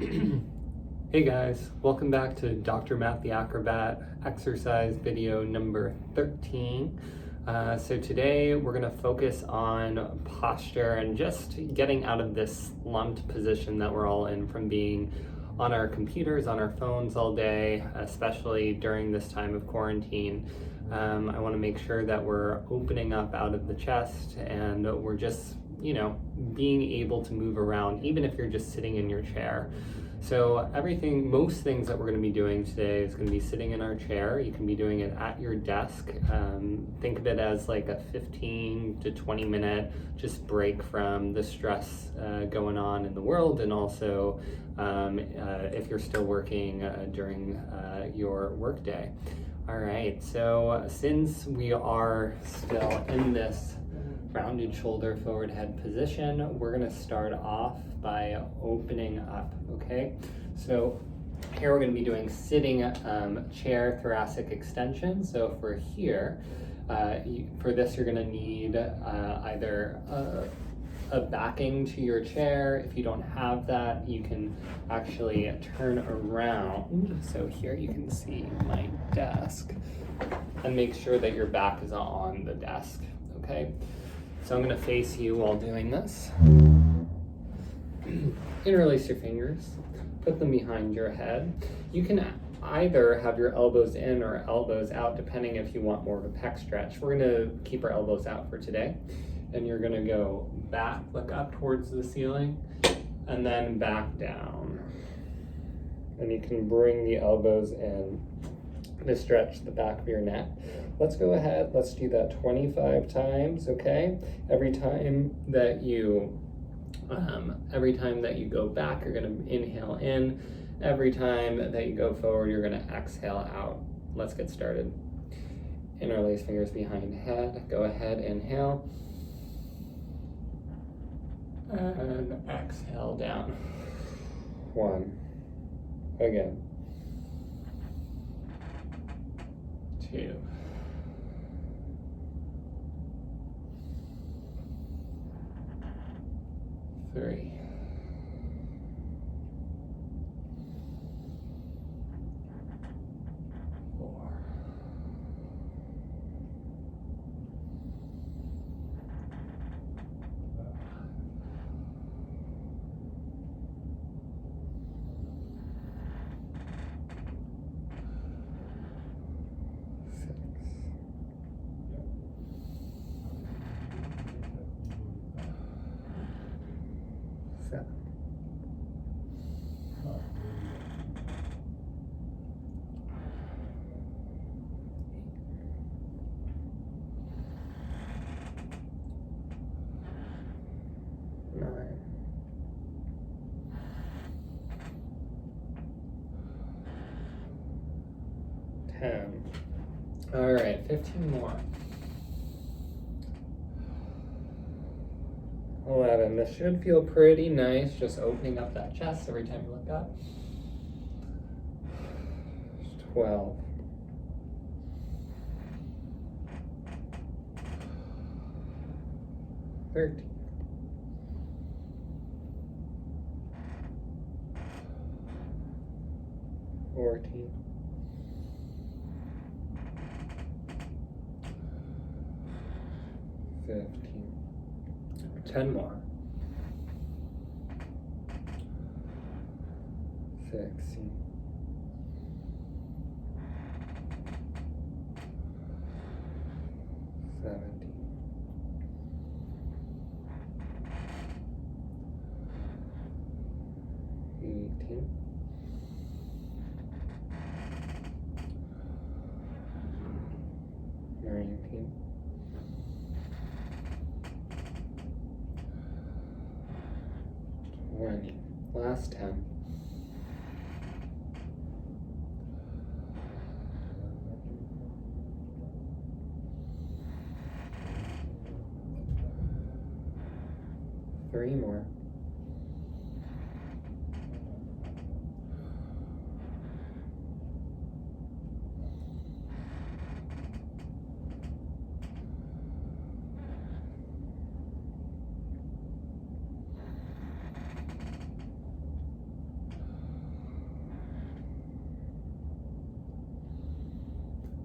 Hey guys, welcome back to Dr. Matt the Acrobat exercise video number 13. So today we're going to focus on posture and just getting out of this slumped position that we're all in from being on our computers, on our phones all day, especially during this time of quarantine. I want to make sure that we're opening up out of the chest and we're just, being able to move around, even if you're just sitting in your chair. So most things that we're going to be doing today is going to be sitting in our chair. You can be doing it at your desk. Think of it as like a 15 to 20 minute just break from the stress going on in the world, and also if you're still working during your workday. All right, so since we are still in this rounded shoulder forward head position, we're going to start off by opening up, okay? So here we're going to be doing sitting chair thoracic extension. So for here, for this you're going to need either a backing to your chair. If you don't have that, you can actually turn around. So here you can see my desk, and make sure that your back is on the desk, okay? So I'm going to face you while doing this. Interlace your fingers, put them behind your head. You can either have your elbows in or elbows out, depending if you want more of a pec stretch. We're going to keep our elbows out for today. And you're going to go back, look up towards the ceiling, and then back down. And you can bring the elbows in to stretch the back of your neck. Let's go ahead, let's do that 25 times, okay? Every time that you go back, you're gonna inhale in. Every time that you go forward, you're gonna exhale out. Let's get started. Interlace fingers behind head. Go ahead, inhale. And exhale down. 1. Again. 2. 3. 4. 7. 9. 10. All right, 15 more. 11. This should feel pretty nice, just opening up that chest every time you look up. 12. 13. 14. 15. 10 more. 16. 17. 18. 19. 20. Last 10. 3 more. 4.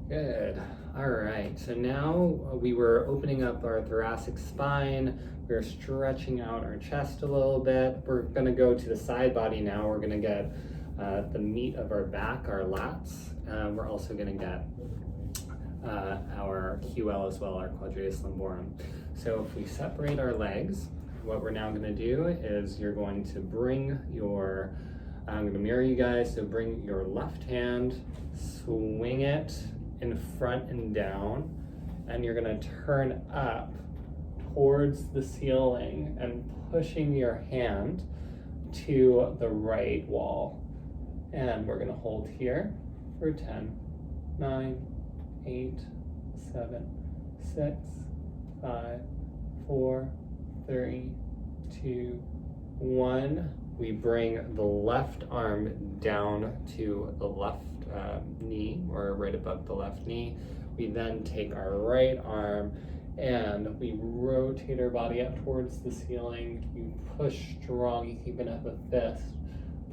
Good. All right, so now we were opening up our thoracic spine. We're stretching out our chest a little bit. We're gonna go to the side body now. We're gonna get the meat of our back, our lats. We're also gonna get our QL as well, our quadratus lumborum. So if we separate our legs, what we're now gonna do is you're going to bring your, I'm gonna mirror you guys, so bring your left hand, swing it in front and down, and you're gonna turn up towards the ceiling and pushing your hand to the right wall. And we're gonna hold here for 10, 9, 8, 7, 6, 5, 4, 3, 2, 1. We bring the left arm down to the left knee, or right above the left knee. We then take our right arm and we rotate our body up towards the ceiling. You push strong, you keep it up a fist.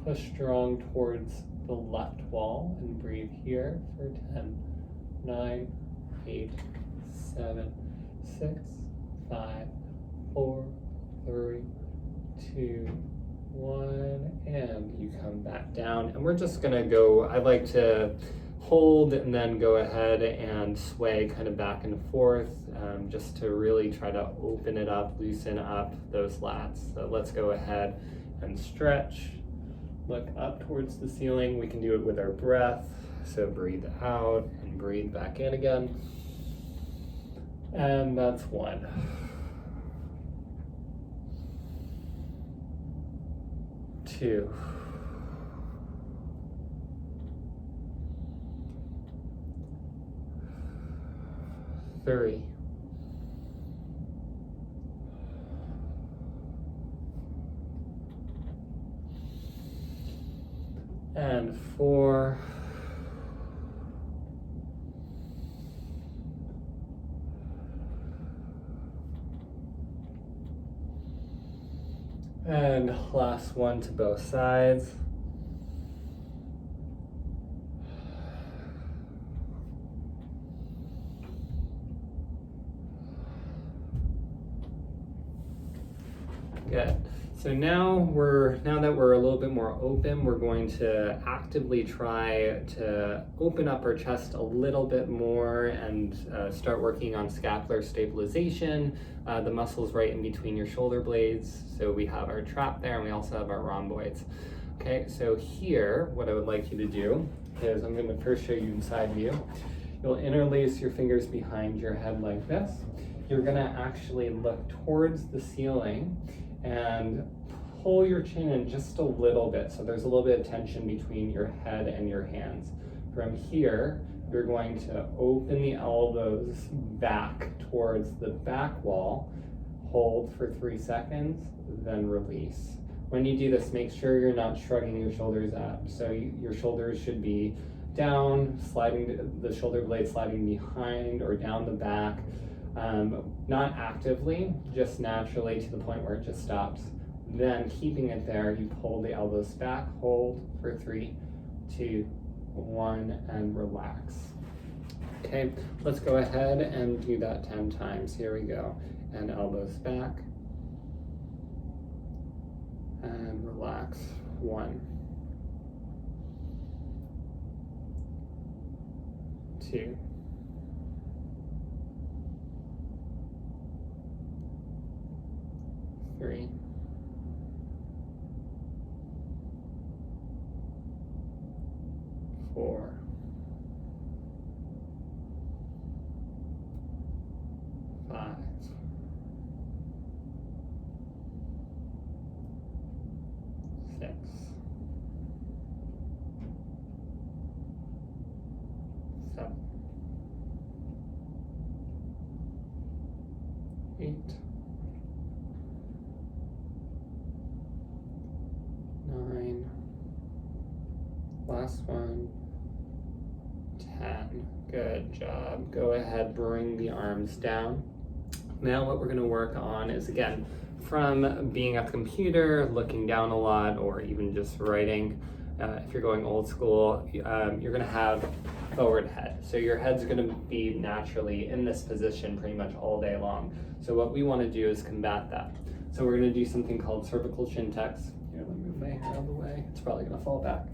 Push strong towards the left wall and breathe here for 10, 9, 8, 7, 6, 5, 4, 3, 2, 1, and you come back down. And we're just gonna go, I like to hold and then go ahead and sway kind of back and forth, just to really try to open it up, loosen up those lats. So let's go ahead and stretch. Look up towards the ceiling. We can do it with our breath. So breathe out and breathe back in again. And that's 1. 2. 3. And 4. And last one to both sides. Good. So now that we're a little bit more open, we're going to actively try to open up our chest a little bit more and start working on scapular stabilization, the muscles right in between your shoulder blades. So we have our trap there, and we also have our rhomboids. Okay, so here, what I would like you to do is I'm going to first show you inside view. You'll interlace your fingers behind your head like this. You're going to actually look towards the ceiling and pull your chin in just a little bit, so there's a little bit of tension between your head and your hands. From here, you're going to open the elbows back towards the back wall, hold for 3 seconds, then release. When you do this, make sure you're not shrugging your shoulders up. So your shoulders should be down, sliding the shoulder blade sliding behind or down the back. Not actively, just naturally to the point where it just stops. Then keeping it there, you pull the elbows back, hold for 3, 2, 1, and relax. Okay, let's go ahead and do that 10 times. Here we go. And elbows back. And relax. 1, 2, 3, 4, 5, 6, 7, 8, 9, last one, 10. Good job. Go ahead, bring the arms down. Now what we're going to work on is, again, from being at the computer, looking down a lot, or even just writing, If you're going old school, you're gonna have forward head. So your head's gonna be naturally in this position pretty much all day long. So what we wanna do is combat that. So we're gonna do something called cervical chin tucks. Here, let me move my hair out of the way. It's probably gonna fall back.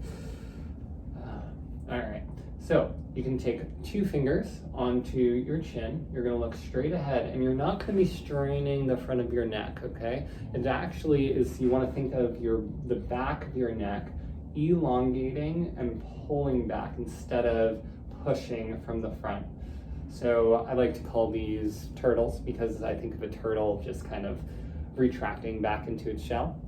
All right, so you can take 2 fingers onto your chin. You're gonna look straight ahead, and you're not gonna be straining the front of your neck, okay? It actually is, you wanna think of the back of your neck elongating and pulling back instead of pushing from the front. So I like to call these turtles because I think of a turtle just kind of retracting back into its shell.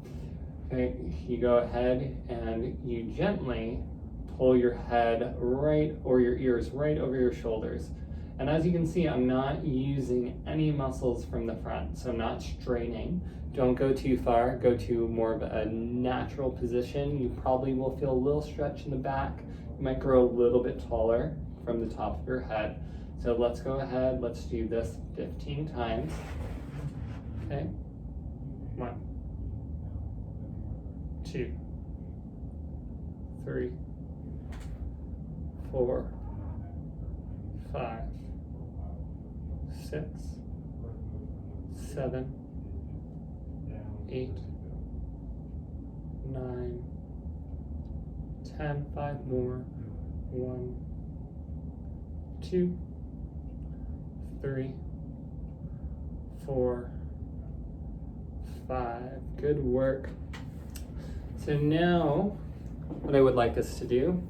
Okay, you go ahead and you gently pull your head right, or your ears right over your shoulders. And as you can see, I'm not using any muscles from the front, so I'm not straining. Don't go too far, go to more of a natural position. You probably will feel a little stretch in the back. You might grow a little bit taller from the top of your head. So let's go ahead, let's do this 15 times. Okay, 1, 2, 3, 4, 5, 6, 7, 8, 9, 10, 5 more, 1, 2, 3, 4, 5, good work. So now what I would like us to do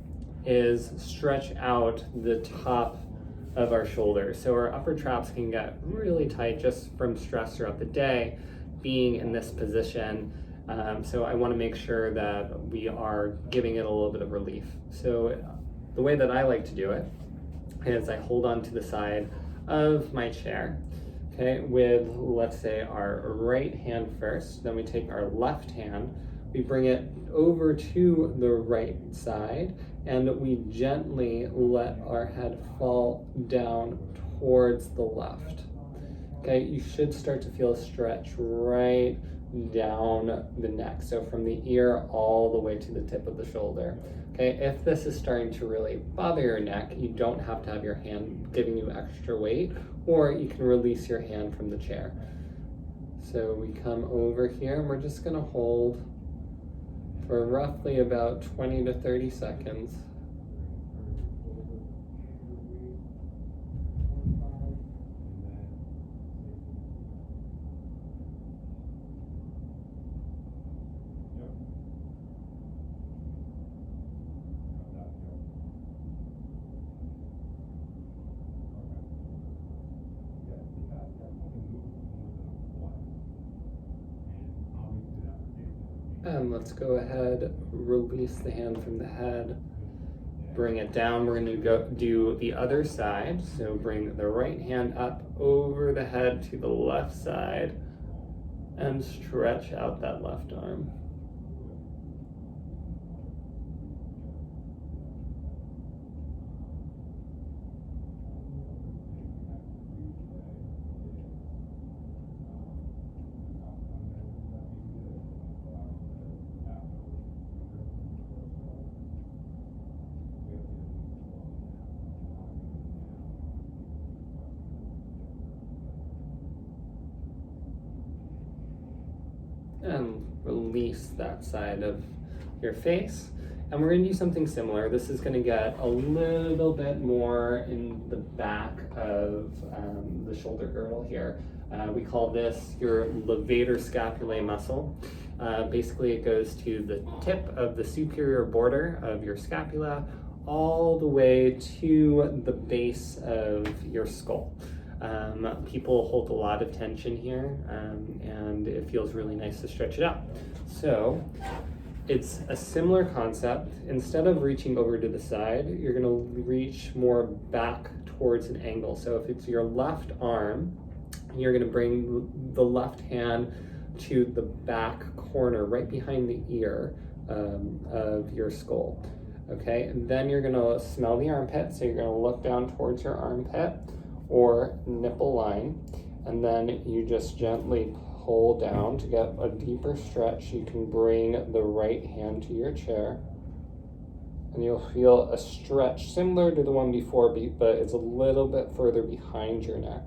is stretch out the top of our shoulders. So our upper traps can get really tight just from stress throughout the day, being in this position. So I want to make sure that we are giving it a little bit of relief. So the way that I like to do it is I hold on to the side of my chair, okay, with, let's say, our right hand first, then we take our left hand, we bring it over to the right side, and we gently let our head fall down towards the left. Okay, you should start to feel a stretch right down the neck. So from the ear all the way to the tip of the shoulder. Okay, if this is starting to really bother your neck, you don't have to have your hand giving you extra weight, or you can release your hand from the chair. So we come over here and we're just gonna hold for roughly about 20 to 30 seconds. And let's go ahead, release the hand from the head, bring it down. We're going to go do the other side. So bring the right hand up over the head to the left side and stretch out that left arm. And release that side of your face. And we're gonna do something similar. This is gonna get a little bit more in the back of the shoulder girdle here. We call this your levator scapulae muscle. Basically it goes to the tip of the superior border of your scapula all the way to the base of your skull. People hold a lot of tension here, and it feels really nice to stretch it out. So it's a similar concept. Instead of reaching over to the side, you're going to reach more back towards an angle. So if it's your left arm, you're going to bring the left hand to the back corner right behind the ear of your skull. Okay, and then you're going to smell the armpit. So you're going to look down towards your armpit or nipple line, and then you just gently pull down to get a deeper stretch. You can bring the right hand to your chair And you'll feel a stretch similar to the one before, but it's a little bit further behind your neck.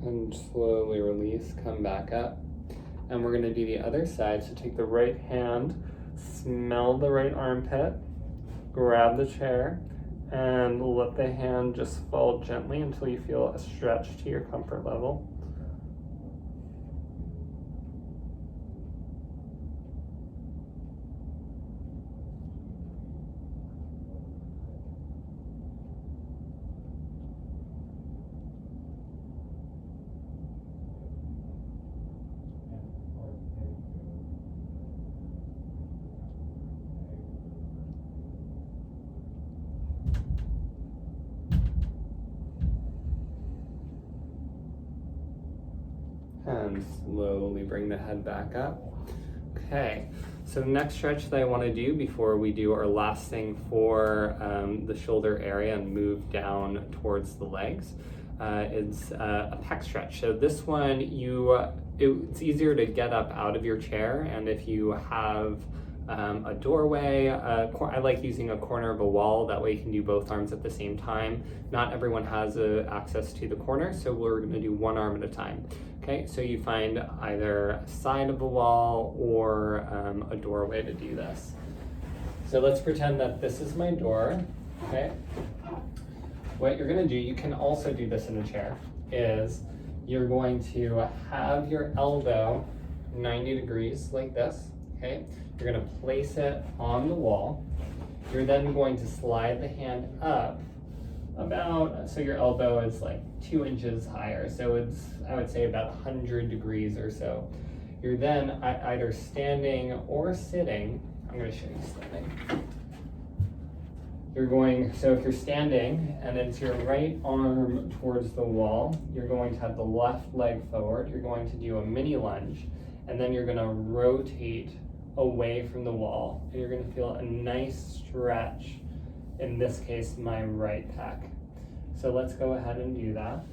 And slowly release, come back up. And we're gonna do the other side. So take the right hand, smell the right armpit, grab the chair, and let the hand just fall gently until you feel a stretch to your comfort level. And slowly bring the head back up. Okay, so the next stretch that I want to do before we do our last thing for the shoulder area and move down towards the legs is a pec stretch. So this one, it's easier to get up out of your chair, and if you have a doorway, I like using a corner of a wall, that way you can do both arms at the same time. Not everyone has access to the corner, so we're going to do one arm at a time. Okay, so you find either a side of a wall or a doorway to do this. So let's pretend that this is my door, okay? What you're gonna do, you can also do this in a chair, is you're going to have your elbow 90 degrees like this, okay? You're gonna place it on the wall. You're then going to slide the hand up about, so your elbow is like 2 inches higher. So it's, I would say, about 100 degrees or so. You're then either standing or sitting. I'm going to show you standing. You're going, so if you're standing and it's your right arm towards the wall, you're going to have the left leg forward. You're going to do a mini lunge, and then you're going to rotate away from the wall. And you're going to feel a nice stretch, in this case, my right pec. So let's go ahead and do that.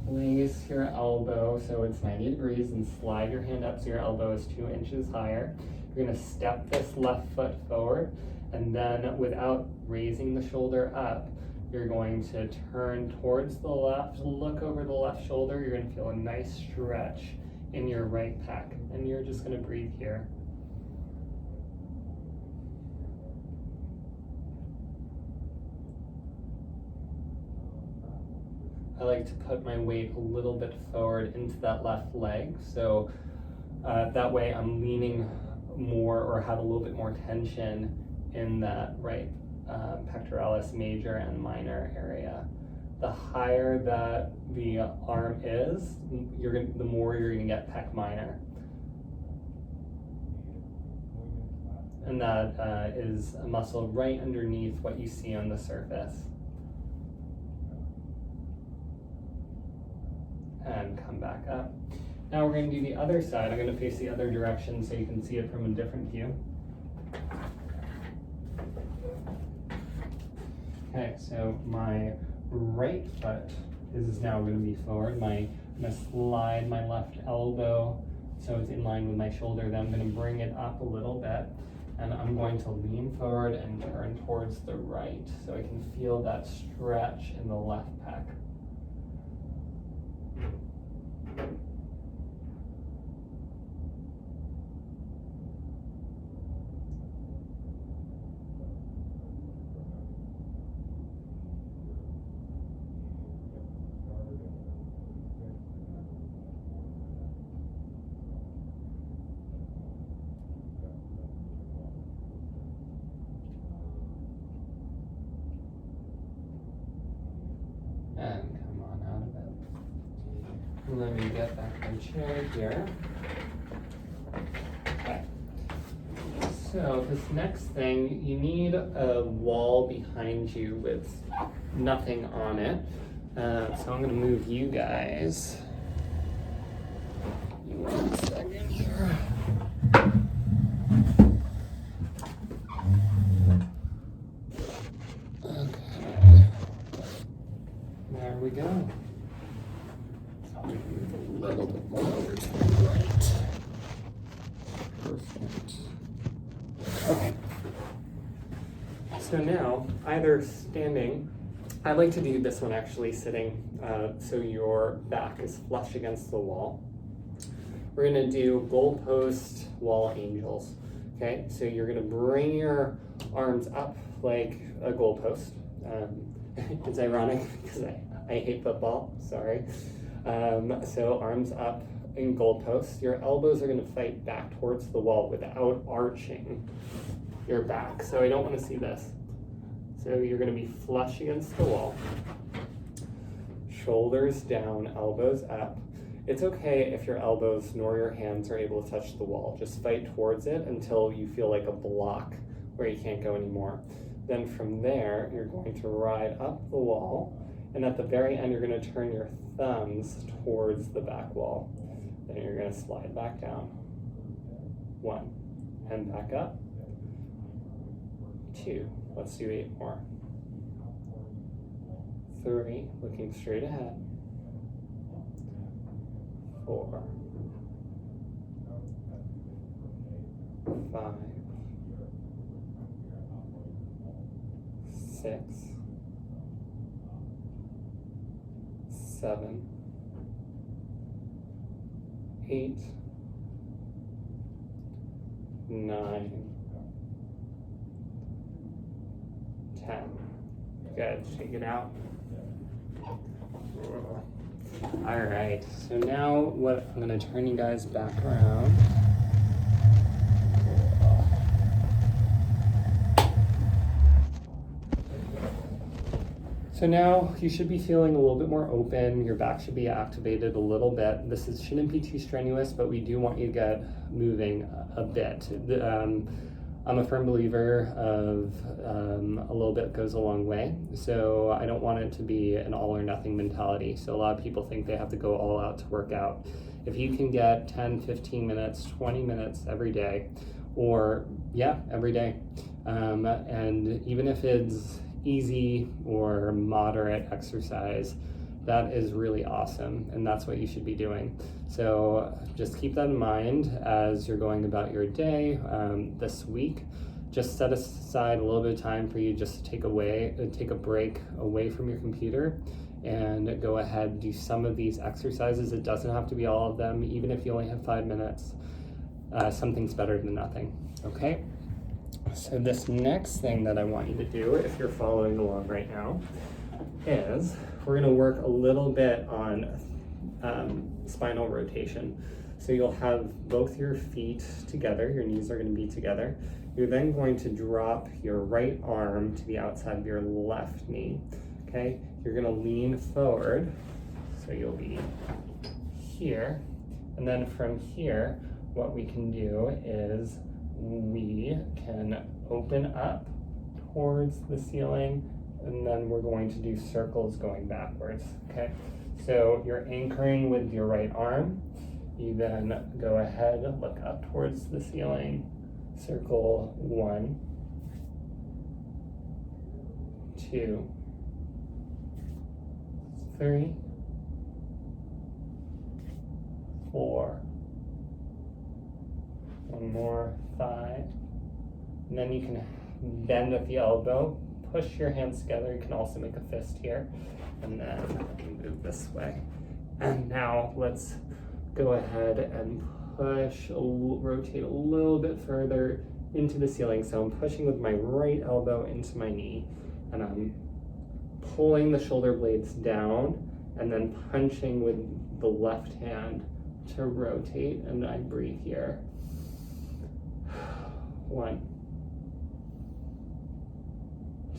Place your elbow so it's 90 degrees and slide your hand up so your elbow is 2 inches higher. You're going to step this left foot forward, and then without raising the shoulder up, you're going to turn towards the left, look over the left shoulder. You're going to feel a nice stretch in your right pec, and you're just going to breathe here. I like to put my weight a little bit forward into that left leg, so that way I'm leaning more or have a little bit more tension in that right pectoralis major and minor area. The higher that the arm is, the more you're going to get pec minor. And that is a muscle right underneath what you see on the surface. And come back up. Now we're going to do the other side. I'm going to face the other direction so you can see it from a different view. Okay, so my right foot is now going to be forward. I'm going to slide my left elbow so it's in line with my shoulder. Then I'm going to bring it up a little bit, and I'm going to lean forward and turn towards the right so I can feel that stretch in the left pec. And come on out of it. Let me get back my chair here. Okay. So this next thing, you need a wall behind you with nothing on it. So I'm going to move you guys 1 second here. Okay. There we go. So I'm going to move a little bit more over to the right. Perfect. Okay. So now, either standing, I like to do this one actually sitting, so your back is flush against the wall. We're gonna do goalpost wall angels, okay? So you're gonna bring your arms up like a goalpost. It's ironic because I hate football, sorry. So arms up in goalposts. Your elbows are gonna fight back towards the wall without arching your back. So I don't wanna see this. So you're going to be flush against the wall, shoulders down, elbows up. It's okay if your elbows nor your hands are able to touch the wall. Just fight towards it until you feel like a block where you can't go anymore. Then from there, you're going to ride up the wall, and at the very end, you're going to turn your thumbs towards the back wall. Then you're going to slide back down. 1, and back up. 2. Let's do 8 more. 3, looking straight ahead. 4, 5, 6, 7, 8, 9, 10. Good, shake it out. All right, so now what I'm gonna turn you guys back around. So now you should be feeling a little bit more open. Your back should be activated a little bit. This shouldn't be too strenuous, but we do want you to get moving a bit. I'm a firm believer of a little bit goes a long way. So I don't want it to be an all or nothing mentality. So a lot of people think they have to go all out to work out. If you can get 10, 15 minutes, 20 minutes every day, or every day. And even if it's easy or moderate exercise, that is really awesome, and that's what you should be doing. So just keep that in mind as you're going about your day this week. Just set aside a little bit of time for you just to take a break away from your computer and go ahead and do some of these exercises. It doesn't have to be all of them. Even if you only have 5 minutes, something's better than nothing, okay? So this next thing that I want you to do, if you're following along right now, is we're going to work a little bit on spinal rotation. So you'll have both your feet together, your knees are going to be together. You're then going to drop your right arm to the outside of your left knee, okay? You're going to lean forward, so you'll be here. And then from here, what we can do is we can open up towards the ceiling, and then we're going to do circles going backwards, okay? So you're anchoring with your right arm. You then go ahead, look up towards the ceiling, circle 1, 2, 3, 4, one more, 5, and then you can bend at the elbow, push your hands together. You can also make a fist here, and then move this way. And now let's go ahead and rotate a little bit further into the ceiling. So I'm pushing with my right elbow into my knee, and I'm pulling the shoulder blades down, and then punching with the left hand to rotate, and I breathe here. 1,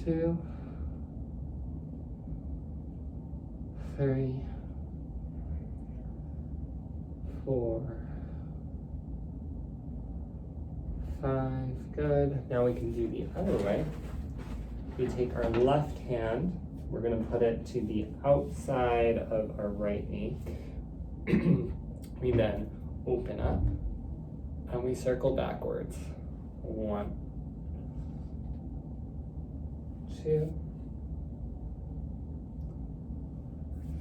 2, 3, 4, 5, good. Now we can do the other way. We take our left hand, we're going to put it to the outside of our right knee. We then open up, and we circle backwards. 1, 2,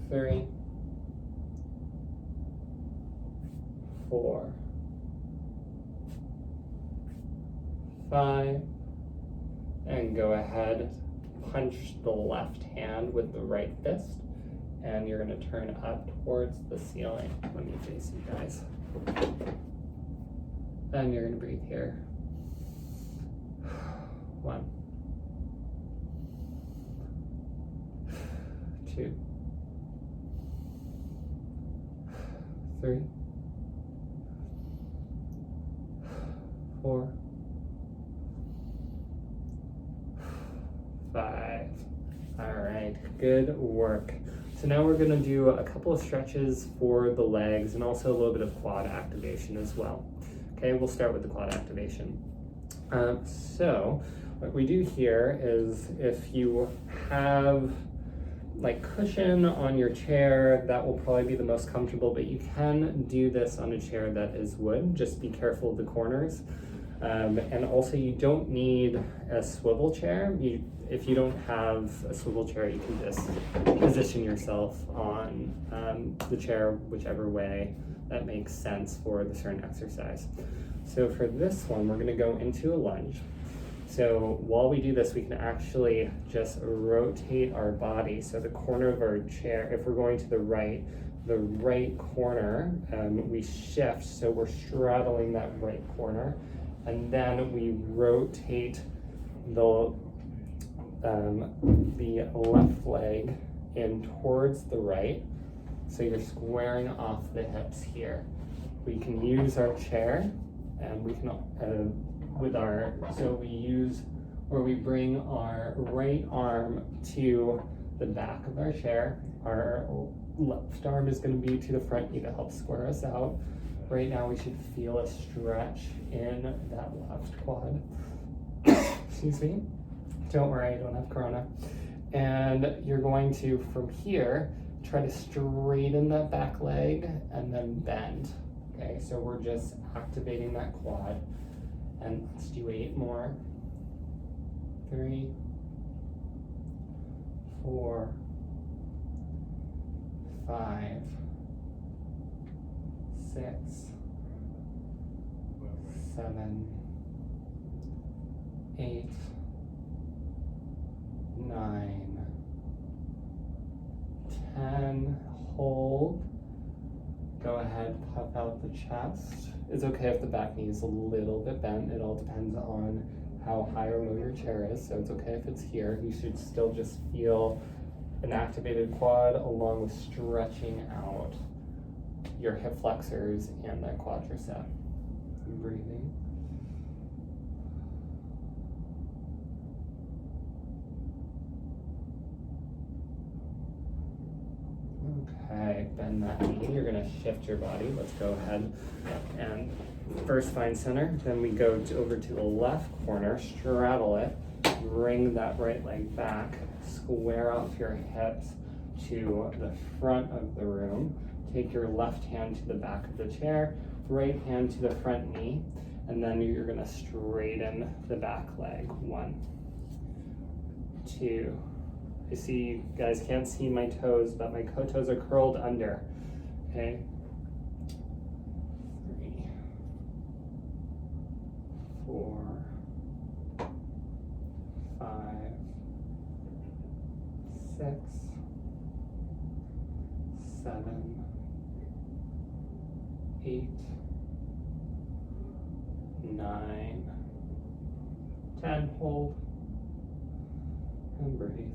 3, 4, 5, and go ahead, punch the left hand with the right fist, and you're going to turn up towards the ceiling. Let me face you guys. And you're going to breathe here. 1, 2, 3, 4, 5. All right, good work. So now we're going to do a couple of stretches for the legs and also a little bit of quad activation as well. Okay, we'll start with the quad activation. So what we do here is, if you have like cushion on your chair, that will probably be the most comfortable, but you can do this on a chair that is wood. Just be careful of the corners. And also, you don't need a swivel chair. If you don't have a swivel chair, you can just position yourself on the chair whichever way that makes sense for the certain exercise. So for this one, we're going to go into a lunge. So while we do this, we can actually just rotate our body. So the corner of our chair, if we're going to the right corner, we shift, so we're straddling that right corner, and then we rotate the left leg in towards the right, so you're squaring off the hips here. We can use our chair, and we can we bring our right arm to the back of our chair. Our left arm is going to be to the front knee to help square us out. Right now we should feel a stretch in that left quad. Excuse me. Don't worry, I don't have corona. And you're going to, from here, try to straighten that back leg and then bend. Okay, so we're just activating that quad. And let's do 8 more. 3, 4, 5, 6, 7, 8, 9, 10. Hold. Go ahead, puff out the chest. It's okay if the back knee is a little bit bent. It all depends on how high or low your chair is, so it's okay if it's here. You should still just feel an activated quad along with stretching out your hip flexors and that quadricep. Breathing. Okay, bend that knee. You're going to shift your body. Let's go ahead and first find center. Then we go over to the left corner, straddle it, bring that right leg back, square off your hips to the front of the room. Take your left hand to the back of the chair, right hand to the front knee, and then you're going to straighten the back leg. 1, 2. I see you guys can't see my toes, but my toes are curled under. Okay. 3, 4, 5, 6, 7, 8, 9, 10. Hold and breathe.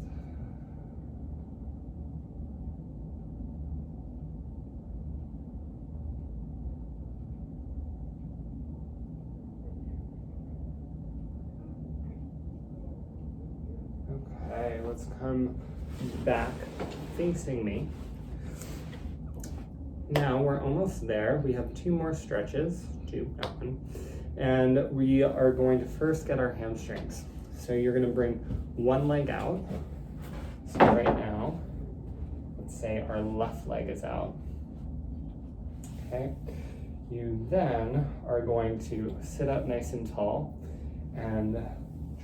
Okay, let's come back facing me. Now we're almost there. We have 2 more stretches, 2, not 1. And we are going to first get our hamstrings. So you're going to bring one leg out. So right now, let's say our left leg is out. Okay. You then are going to sit up nice and tall and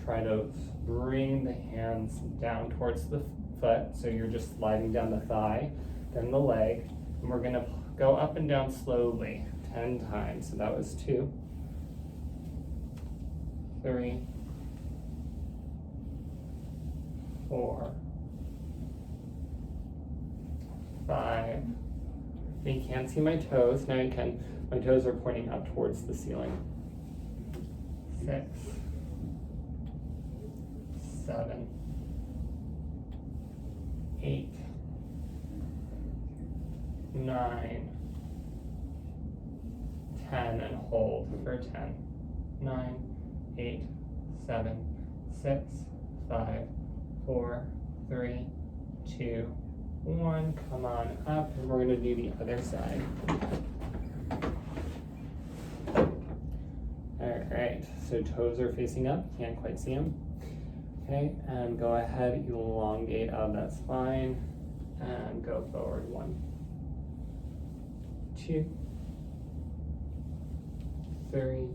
try to bring the hands down towards the foot. So you're just sliding down the thigh, then the leg. And we're gonna go up and down slowly 10 times. So that was 2, 3, 4, 5. You can't see my toes. Now you can. My toes are pointing up towards the ceiling. 6, 7, 8, 9, 10, and hold for 10. 9, 8, 7, 6, 5, 4, 3, 2, 1. Come on up, and we're going to do the other side. All right, so toes are facing up, can't quite see them. Okay, and go ahead, elongate out that spine, and go forward. 1, 2, 3,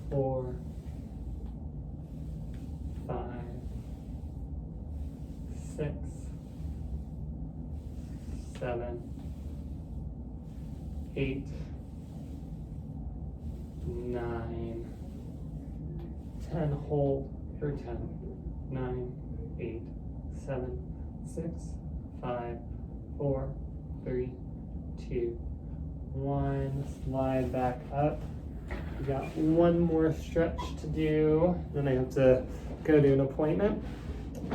4, 5, 6, 7, 8, 9, 10, hold for 10, 9, 8, 7, 6, 5, 4, 3, 2, 1, slide back up. We got one more stretch to do, then I have to go to an appointment.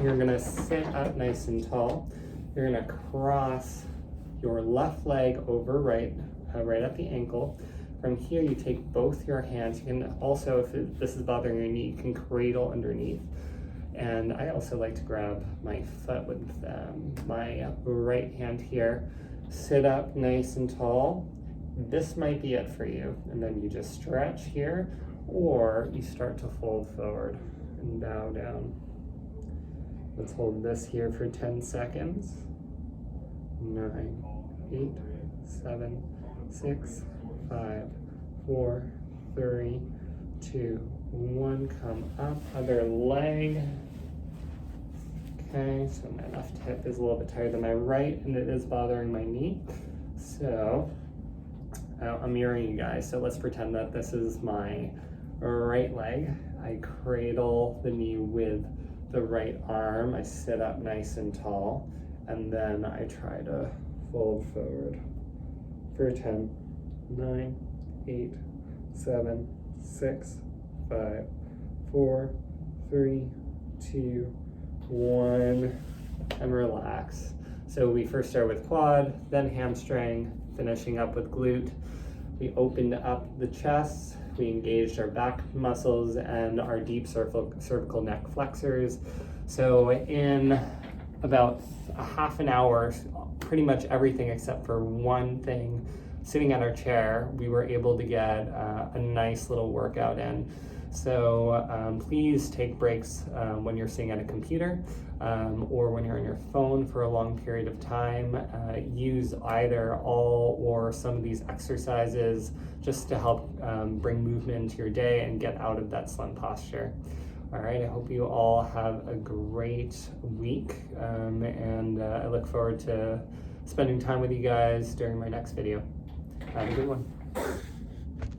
You're gonna sit up nice and tall. You're gonna cross your left leg over right at the ankle. From here, you take both your hands. You can also, if this is bothering your knee, you can cradle underneath. And I also like to grab my foot with my right hand here. Sit up nice and tall. This might be it for you. And then you just stretch here, or you start to fold forward and bow down. Let's hold this here for 10 seconds. 9, 8, 7, 6, 5, 4, 3, 2, 1. Come up, other leg. Okay, so my left hip is a little bit tighter than my right, and it is bothering my knee. So I'm mirroring you guys. So let's pretend that this is my right leg. I cradle the knee with the right arm. I sit up nice and tall, and then I try to fold forward for 10, 9, 8, 7, 6, 5, 4, 3, 2, 1, and relax. So we first start with quad, then hamstring, finishing up with glute. We opened up the chest, we engaged our back muscles and our deep cervical neck flexors. So in about a half an hour, pretty much everything except for one thing, sitting at our chair, we were able to get a nice little workout in. So please take breaks when you're sitting at a computer or when you're on your phone for a long period of time. Use either all or some of these exercises just to help bring movement into your day and get out of that slump posture. All right, I hope you all have a great week, and I look forward to spending time with you guys during my next video. Have a good one.